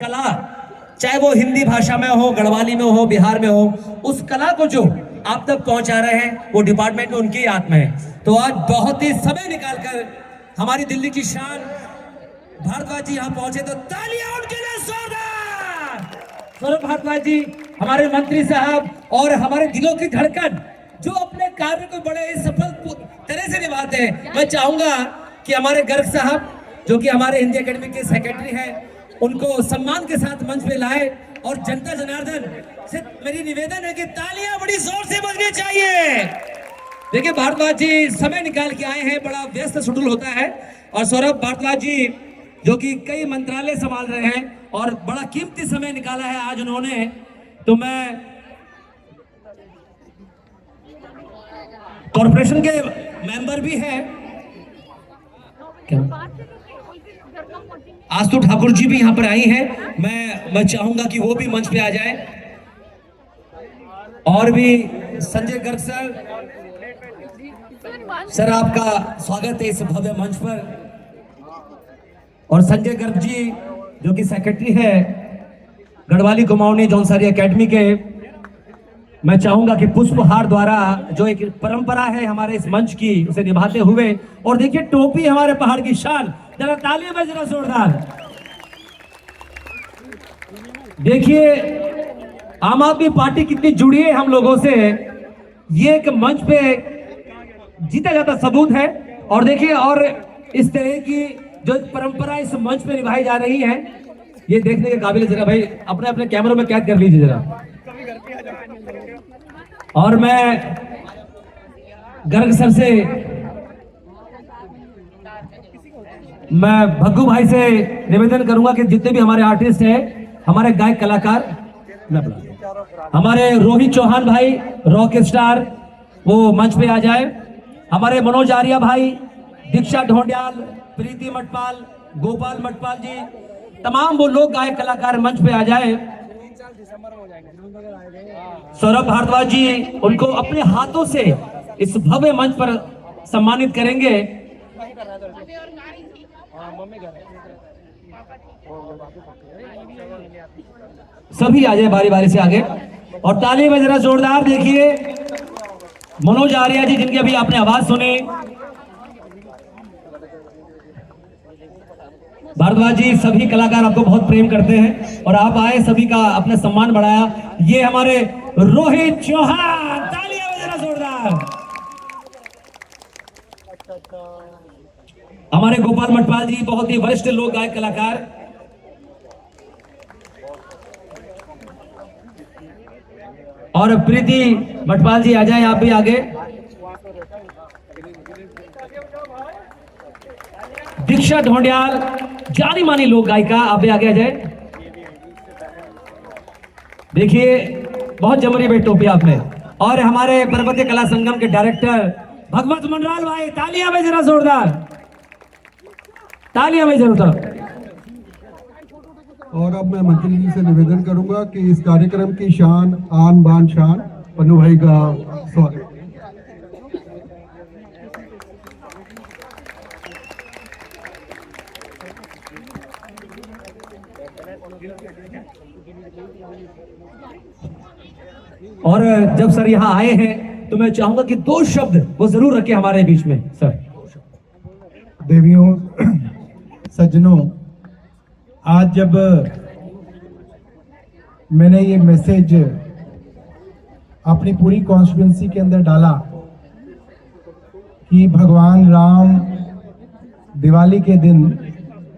कला, चाहे वो हिंदी भाषा में हो, गढ़वाली में हो, बिहार में हो, उस कला को जो आप तक पहुंचा रहे हैं वो डिपार्टमेंट में उनकी हाथ में है। तो आज बहुत ही समय निकालकर हमारी दिल्ली की शान भारद्वाज जी यहाँ पहुंचे, तो तालियां उनके लिए जोरदार। सौरभ भारद्वाज जी हमारे मंत्री साहब और हमारे दिलों की धड़कन, जो अपने कार्य को बड़े सफल तरह से निभाते हैं। मैं चाहूंगा कि हमारे गर्ग साहब जो कि हमारे हिंदी एकेडमी के सेक्रेटरी हैं, उनको सम्मान के साथ मंच पे लाए। और जनता जनार्दन से मेरी निवेदन है कि तालियां बड़ी जोर से बजनी चाहिए। देखिए भारद्वाज जी समय निकाल के आए हैं, बड़ा व्यस्त शेड्यूल होता है। और सौरभ भारद्वाज जी जो कि कई मंत्रालय संभाल रहे हैं और बड़ा कीमती समय निकाला है आज उन्होंने। तो मैं कॉर्पोरेशन के मेंबर भी हैं, आस्तु ठाकुर जी भी यहाँ पर आई हैं। मैं चाहूंगा कि वो भी मंच पे आ जाए। और भी संजय गर्ग सर आपका स्वागत है इस भव्य मंच पर। और संजय गर्ग जी जो कि सेक्रेटरी है गढ़वाली कुमाऊनी जौनसारी एकेडमी के, मैं चाहूंगा कि पुष्पहार द्वारा जो एक परंपरा है हमारे इस मंच की, उसे निभाते हुए। और देखिए टोपी हमारे पहाड़ की शान, जरा तालियां बज रहा जोरदार। देखिए आम आदमी पार्टी कितनी जुड़ी है हम लोगों से, ये एक मंच पे जीता जाता सबूत है। और देखिए और इस तरह की जो परंपरा इस मंच पे निभाई जा रही है, ये देखने के काबिल है। जरा भाई अपने अपने कैमरों में कैद कर लीजिए जरा। और मैं गर्ग सर से, मैं भग्गू भाई से निवेदन करूंगा कि जितने भी हमारे आर्टिस्ट हैं, हमारे गायक कलाकार, हमारे रोहित चौहान भाई रॉक स्टार, वो मंच पे आ जाए। हमारे मनोज आर्या भाई, दीक्षा ढोंडियाल, प्रीति मटपाल, गोपाल मटपाल जी, तमाम वो लोग गायक कलाकार मंच पे आ जाए। सौरभ भारद्वाज जी उनको अपने हाथों से इस भव्य मंच पर सम्मानित करेंगे। सभी आ जाए बारी बारी से आगे। और ताली में जरा जोरदार देखिए मनोज आर्या जी, जिनकी अभी आपने आवाज सुनी। भारद्वाज जी सभी कलाकार आपको बहुत प्रेम करते हैं और आप आए, सभी का अपने सम्मान बढ़ाया। ये हमारे रोहित चौहान, तालियां बजाना जोरदार। हमारे गोपाल मटपाल जी बहुत ही वरिष्ठ लोक गायक कलाकार। और प्रीति मटपाल जी आ जाएं, आप भी आगे। दीक्षा ढोंडियाल जानी मानी लोक गायिका, आप भी आगे आ जाए। देखिए बहुत जमरी भाई टोपी आप में। और हमारे पर्वतीय कला संगम के डायरेक्टर भगवत मंडराल भाई, तालियां में जरा जोरदार, तालियां में जरूर। और अब मैं मंत्री जी से निवेदन करूंगा कि इस कार्यक्रम की शान, आन बान शान, पन्नू भाई का स्वागत। और जब सर यहाँ आए हैं तो मैं चाहूंगा कि दो शब्द वो जरूर रखें हमारे बीच में। सर, देवियों, सज्जनों, आज जब मैंने ये मैसेज अपनी पूरी कॉन्स्टिट्यूंसी के अंदर डाला कि भगवान राम दिवाली के दिन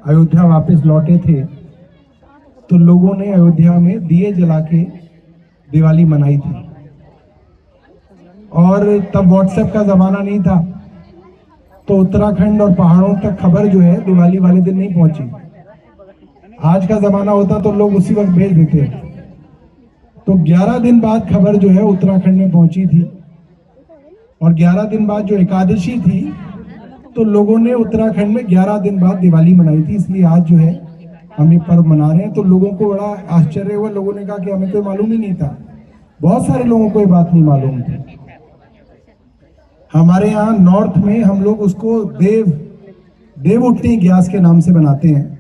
अयोध्या वापस लौटे थे, तो लोगों ने अयोध्या में दिए जला के दिवाली मनाई थी। और तब व्हाट्सएप का जमाना नहीं था, तो उत्तराखंड और पहाड़ों तक खबर जो है दिवाली वाले दिन नहीं पहुंची। आज का जमाना होता तो लोग उसी वक्त भेज देते। तो 11 दिन बाद खबर जो है उत्तराखंड में पहुंची थी। और 11 दिन बाद जो एकादशी थी, तो लोगों ने उत्तराखंड में 11 दिन बाद दिवाली मनाई थी। इसलिए आज जो है हम ये पर्व मना रहे हैं। तो लोगों को बड़ा आश्चर्य हुआ, लोगों ने कहा कि हमें तो मालूम ही नहीं था। बहुत सारे लोगों को ये बात नहीं मालूम थी। हमारे यहाँ नॉर्थ में हम लोग उसको देव उठनी ग्यास के नाम से बनाते हैं।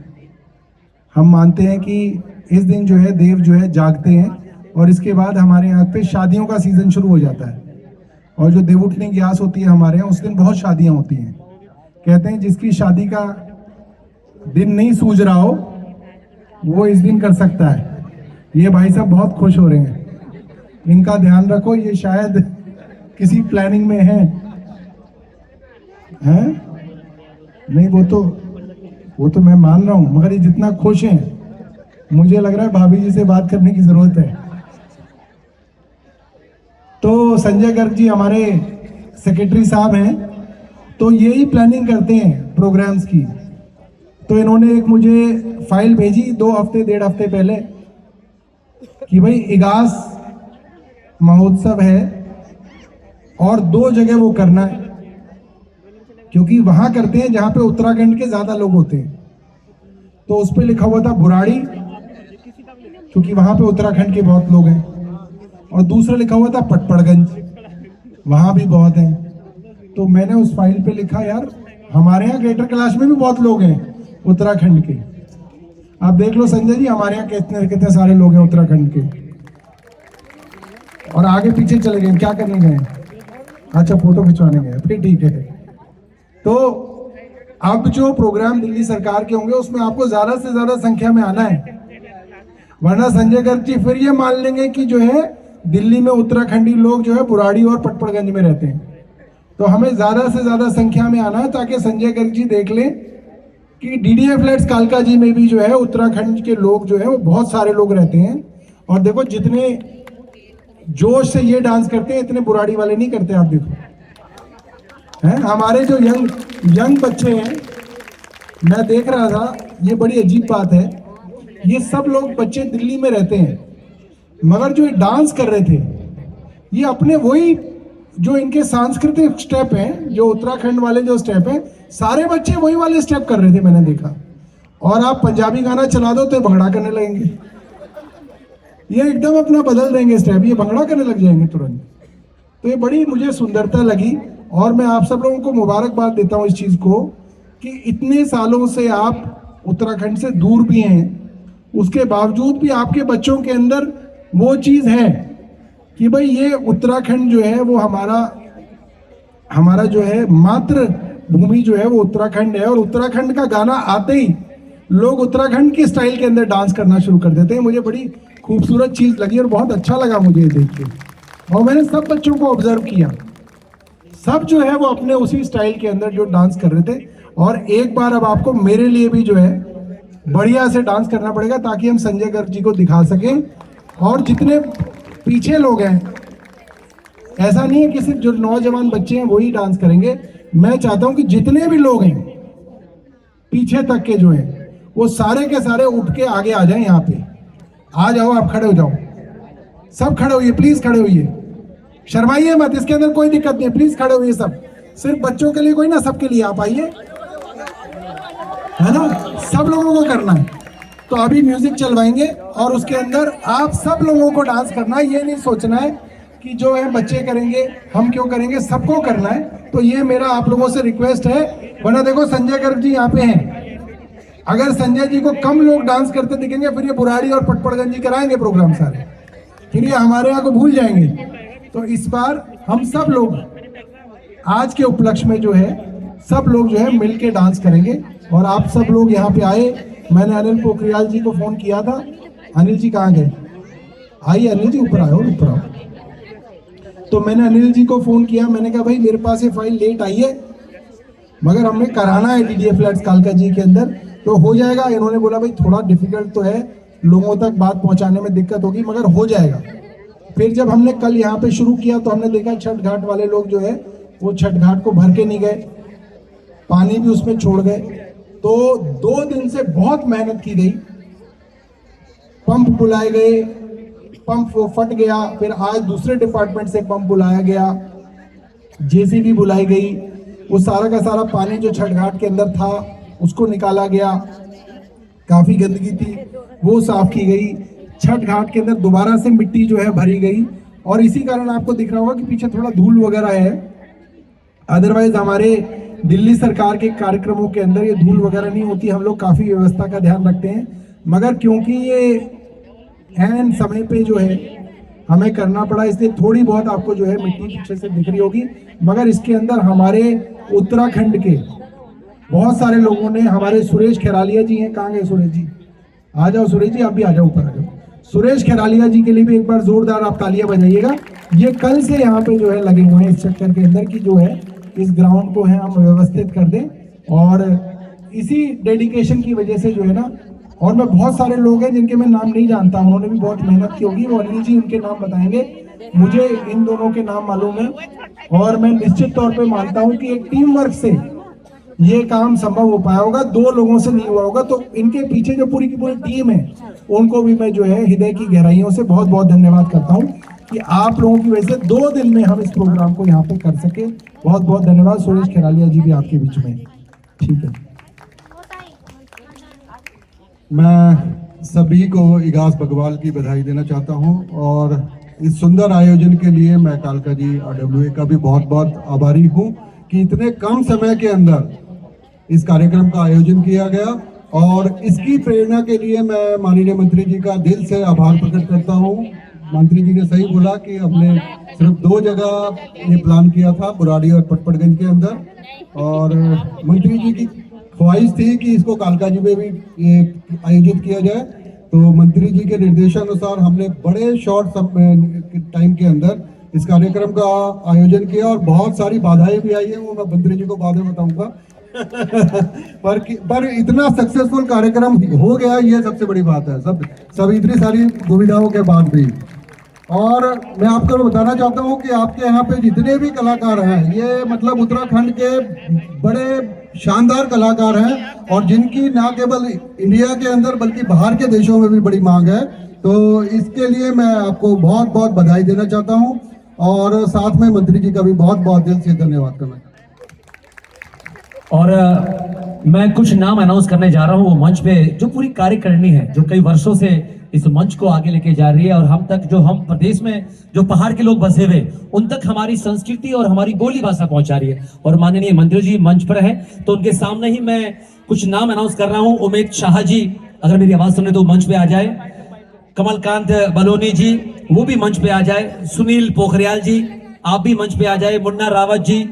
हम मानते हैं कि इस दिन जो है देव जो है जागते हैं और इसके बाद हमारे यहाँ पे शादियों का सीजन शुरू हो जाता है। और जो देवउठनी ग्यास होती है हमारे यहाँ, उस दिन बहुत शादियां होती हैं। कहते हैं जिसकी शादी का दिन नहीं सूझ रहा हो वो इस दिन कर सकता है। ये भाई साहब बहुत खुश हो रहे हैं, इनका ध्यान रखो, ये शायद किसी प्लानिंग में है? नहीं, वो तो मैं मान रहा हूं, मगर ये जितना खुश हैं मुझे लग रहा है भाभी जी से बात करने की जरूरत है। तो संजय गर्ग जी हमारे सेक्रेटरी साहब हैं, तो यही प्लानिंग करते हैं प्रोग्राम्स की। तो इन्होंने एक मुझे फाइल भेजी 2 हफ्ते 1.5 हफ्ते पहले कि भाई इगास महोत्सव है और 2 जगह वो करना है, क्योंकि वहां करते हैं जहां पे उत्तराखंड के ज्यादा लोग होते हैं। तो उस पर लिखा हुआ था बुराड़ी, क्योंकि वहां पे उत्तराखंड के बहुत लोग हैं, और दूसरा लिखा हुआ था पटपड़गंज, वहां भी बहुत हैं। तो मैंने उस फाइल पे लिखा यार हमारे यहाँ ग्रेटर कैलाश में भी बहुत लोग हैं उत्तराखंड के। आप देख लो संजय जी, हमारे यहाँ कितने कितने सारे लोग हैं उत्तराखंड के। और आगे पीछे चले गए, क्या करने गए? अच्छा, फोटो खिंचवाने गए, फिर ठीक है। तो अब जो प्रोग्राम दिल्ली सरकार के होंगे उसमें आपको ज्यादा से ज्यादा संख्या में आना है, वरना संजय गर्ग जी फिर ये मान लेंगे कि जो है दिल्ली में उत्तराखंडी लोग जो है बुराड़ी और पटपड़गंज में रहते हैं। तो हमें ज्यादा से ज्यादा संख्या में आना है ताकि संजय गर्ग जी देख लें कि डीडीए फ्लैट्स कालका जी में भी जो है उत्तराखंड के लोग जो है वो बहुत सारे लोग रहते हैं। और देखो जितने जोश से ये डांस करते हैं इतने बुराड़ी वाले नहीं करते। आप देखो हैं हमारे जो यंग बच्चे हैं, मैं देख रहा था, ये बड़ी अजीब बात है, ये सब लोग बच्चे दिल्ली में रहते हैं मगर जो ये डांस कर रहे थे ये अपने वही जो इनके सांस्कृतिक स्टेप हैं, जो उत्तराखंड वाले जो स्टेप हैं, सारे बच्चे वही वाले स्टेप कर रहे थे, मैंने देखा। और आप पंजाबी गाना चला दो तो भंगड़ा करने लगेंगे, ये एकदम अपना बदल देंगे स्टेप, ये भंगड़ा करने लग जाएंगे तुरंत। तो ये बड़ी मुझे सुंदरता लगी और मैं आप सब लोगों को मुबारकबाद देता हूँ इस चीज़ को कि इतने सालों से आप उत्तराखंड से दूर भी हैं, उसके बावजूद भी आपके बच्चों के अंदर वो चीज़ है कि भाई ये उत्तराखंड जो है वो हमारा जो है मातृ भूमि जो है वो उत्तराखंड है। और उत्तराखंड का गाना आते ही लोग उत्तराखंड की स्टाइल के अंदर डांस करना शुरू कर देते हैं। मुझे बड़ी खूबसूरत चीज़ लगी और बहुत अच्छा लगा मुझे देख के। और मैंने सब बच्चों को ऑब्जर्व किया, सब जो है वो अपने उसी स्टाइल के अंदर जो डांस कर रहे थे। और एक बार अब आपको मेरे लिए भी जो है बढ़िया से डांस करना पड़ेगा ताकि हम संजय गर्ग जी को दिखा सकें। और जितने पीछे लोग हैं, ऐसा नहीं है कि सिर्फ जो नौजवान बच्चे हैं वही डांस करेंगे। मैं चाहता हूं कि जितने भी लोग हैं पीछे तक के जो हैं वो सारे के सारे उठ के आगे आ जाएं। यहाँ पे आ जाओ, आप खड़े हो जाओ, सब खड़े होइए, प्लीज खड़े होइए, शर्माइए मत, इसके अंदर कोई दिक्कत नहीं है, प्लीज खड़े होइए सब। सिर्फ बच्चों के लिए कोई ना, सबके लिए आप आइए, है ना, सब लोगों को करना है। तो अभी म्यूजिक चलवाएंगे और उसके अंदर आप सब लोगों को डांस करना है। ये नहीं सोचना है कि जो है बच्चे करेंगे हम क्यों करेंगे, सबको करना है। तो ये मेरा आप लोगों से रिक्वेस्ट है। वरना देखो संजय गर्ग जी यहाँ पे हैं, अगर संजय जी को कम लोग डांस करते दिखेंगे फिर ये बुराड़ी और पटपड़गंज जी कराएंगे प्रोग्राम सारे, फिर ये हमारे यहाँ को भूल जाएंगे। तो इस बार हम सब लोग आज के उपलक्ष्य में जो है सब लोग जो है मिलके डांस करेंगे। और आप सब लोग यहाँ पे आए। मैंने अनिल पोखरियाल जी को फोन किया था, अनिल जी कहाँ गए? आइए अनिल जी, ऊपर आओ, ऊपर आओ। तो मैंने अनिल जी को फोन किया, मैंने कहा भाई मेरे पास ये फाइल लेट आई है मगर हमें कराना है डीडीए फ्लैट्स कालका जी के अंदर, तो हो जाएगा। इन्होंने बोला भाई थोड़ा डिफिकल्ट तो है, लोगों तक बात पहुंचाने में दिक्कत होगी मगर हो जाएगा। फिर जब हमने कल यहाँ पे शुरू किया तो हमने देखा छठ घाट वाले लोग जो है वो छठ घाट को भर के नहीं गए, पानी भी उसमें छोड़ गए। तो 2 दिन से बहुत मेहनत की गई, पंप बुलाए गए, पंप वो फट गया, फिर आज दूसरे डिपार्टमेंट से पंप बुलाया गया, जेसीबी बुलाई गई, वो सारा का सारा पानी जो छठ घाट के अंदर था उसको निकाला गया, काफी गंदगी थी वो साफ की गई, छठ घाट के अंदर दोबारा से मिट्टी जो है भरी गई। और इसी कारण आपको दिख रहा होगा कि पीछे थोड़ा धूल वगैरह है, अदरवाइज हमारे दिल्ली सरकार के कार्यक्रमों के अंदर ये धूल वगैरह नहीं होती, हम लोग काफी व्यवस्था का ध्यान रखते हैं। मगर क्योंकि ये एन समय पे जो है हमें करना पड़ा, इसलिए थोड़ी बहुत आपको जो है मिट्टी पीछे से दिख रही होगी, मगर इसके अंदर हमारे उत्तराखंड के बहुत सारे लोगों ने, हमारे सुरेश खैरालिया जी हैं, कहाँ गए सुरेश जी? आ जाओ सुरेश जी, आप भी आ जाओ, ऊपर आ जाओ। सुरेश खैरालिया जी के लिए भी एक बार जोरदार आप तालियां बजाइएगा। ये कल से यहाँ पे जो है लगे हुए हैं इस चक्कर के अंदर की जो है इस ग्राउंड को है हम व्यवस्थित कर दें, और इसी डेडिकेशन की वजह से जो है ना, और मैं बहुत सारे लोग हैं जिनके मैं नाम नहीं जानता, उन्होंने भी बहुत मेहनत की होगी, वो अनिल जी उनके नाम बताएंगे, मुझे इन दोनों के नाम मालूम है, और मैं निश्चित तौर पे मानता हूं कि एक टीम वर्क से ये काम संभव हो पाया होगा, दो लोगों से नहीं हुआ होगा। तो इनके पीछे जो पूरी की पूरी टीम है उनको भी मैं जो है हृदय की गहराइयों से बहुत बहुत धन्यवाद करता हूं कि आप लोगों की वजह से 2 दिन में हम इस प्रोग्राम को यहाँ पे कर सके। बहुत बहुत धन्यवाद। सुरेश खैरालिया जी भी आपके बीच में, ठीक है। मैं सभी को इगास बगवाल की बधाई देना चाहता हूं, और इस सुंदर आयोजन के लिए मैं कालका जी RWA का भी बहुत बहुत आभारी हूं कि इतने कम समय के अंदर इस कार्यक्रम का आयोजन किया गया, और इसकी प्रेरणा के लिए मैं माननीय मंत्री जी का दिल से आभार प्रकट करता हूं। मंत्री जी ने सही बोला कि हमने सिर्फ 2 जगह ये प्लान किया था, बुराड़ी और पटपड़गंज के अंदर, और मंत्री जी की ख्वाहिश थी कि इसको कालका जी में भी ये आयोजित किया जाए। तो मंत्री जी के निर्देशानुसार हमने बड़े शॉर्ट टाइम के अंदर इस कार्यक्रम का आयोजन किया, और बहुत सारी बाधाएं भी आई है, वो मैं मंत्री जी को बाद में बताऊंगा। पर इतना सक्सेसफुल कार्यक्रम हो गया, ये सबसे बड़ी बात है, सब इतनी सारी दुविधाओं के बाद भी। और मैं आपको बताना चाहता हूं कि आपके यहाँ पे जितने भी कलाकार हैं, ये मतलब उत्तराखंड के बड़े शानदार कलाकार हैं, और जिनकी ना केवल इंडिया के अंदर बल्कि बाहर के देशों में भी बड़ी मांग है। तो इसके लिए मैं आपको बहुत बहुत बधाई देना चाहता हूं, और साथ में मंत्री जी का भी बहुत बहुत दिल से धन्यवाद करना चाहता हूं। और मैं कुछ नाम अनाउंस करने जा रहा हूं, वो मंच पे जो पूरी कार्यकारिणी है, जो कई वर्षों से इस मंच को आगे लेके जा रही है, और हम तक, जो हम प्रदेश में जो पहाड़ के लोग बसे हुए, उन तक हमारी संस्कृति और हमारी बोली भाषा पहुंचा रही है। और माननीय मंत्री जी मंच पर है, तो उनके सामने ही मैं कुछ नाम अनाउंस कर रहा हूं। उमेद शाह जी, अगर मेरी आवाज सुने तो मंच पे आ जाए। कमलकांत बलोनी जी, वो भी मंच पे आ जाए। सुनील पोखरियाल जी, आप भी मंच पे आ जाए। मुन्ना रावत जी,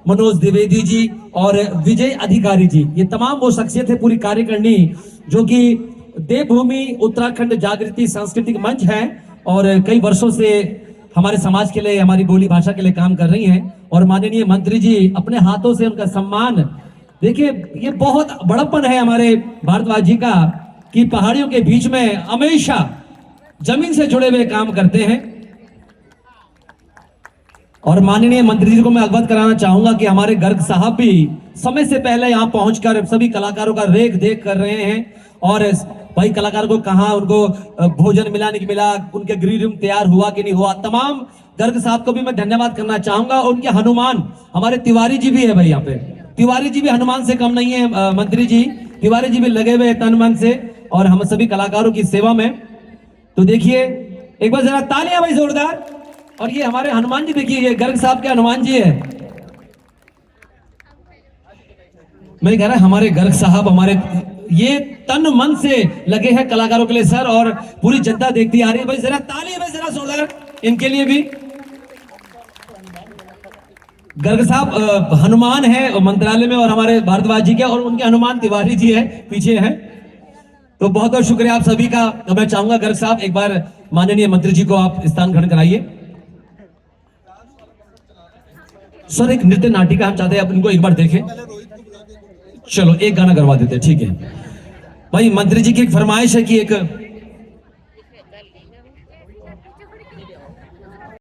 मनोज द्विवेदी जी और विजय अधिकारी जी, ये तमाम वो शख्सियत है पूरी कार्यकारिणी जो कि देवभूमि उत्तराखंड जागृति सांस्कृतिक मंच है, और कई वर्षों से हमारे समाज के लिए, हमारी बोली भाषा के लिए काम कर रही हैं। और माननीय मंत्री जी अपने हाथों से उनका सम्मान, देखिए ये बहुत बड़प्पन है हमारे भारद्वाज जी का कि पहाड़ियों के बीच में हमेशा जमीन से जुड़े हुए काम करते हैं। और माननीय मंत्री जी को मैं अवगत कराना चाहूंगा कि हमारे गर्ग साहब भी समय से पहले यहाँ पहुंचकर सभी कलाकारों का रेख देख कर रहे हैं, और भाई कलाकारों को कहाँ उनको भोजन मिला नहीं मिला, उनके गृह रूम तैयार हुआ कि नहीं हुआ, तमाम गर्ग साहब को भी मैं धन्यवाद करना चाहूंगा। उनके हनुमान, हमारे तिवारी जी भी है भाई यहाँ पे, तिवारी जी भी हनुमान से कम नहीं है। मंत्री जी तिवारी जी भी लगे हुए तन मन से और हम सभी कलाकारों की सेवा में। तो देखिए एक बार जरा तालियां भाई जोरदार। और ये हमारे हनुमान जी, देखिए ये गर्ग साहब के हनुमान जी है। मैं कह रहा हमारे गर्ग साहब हमारे ये तन मन से लगे हैं कलाकारों के लिए सर, और पूरी जनता देखती आ रही है। भाई जरा ताली भाई जरा जोरदार इनके लिए भी। गर्ग साहब हनुमान है मंत्रालय में और हमारे भारद्वाज जी के, और उनके हनुमान तिवारी जी है पीछे हैं। तो बहुत बहुत शुक्रिया आप सभी का। मैं चाहूंगा गर्ग साहब एक बार माननीय मंत्री जी को आप स्थान ग्रहण कराइए। सर एक नृत्य नाटिका हम चाहते हैं आप इनको एक बार देखें। चलो एक गाना करवा देते, ठीक है भाई। मंत्री जी की एक फरमाइश है कि एक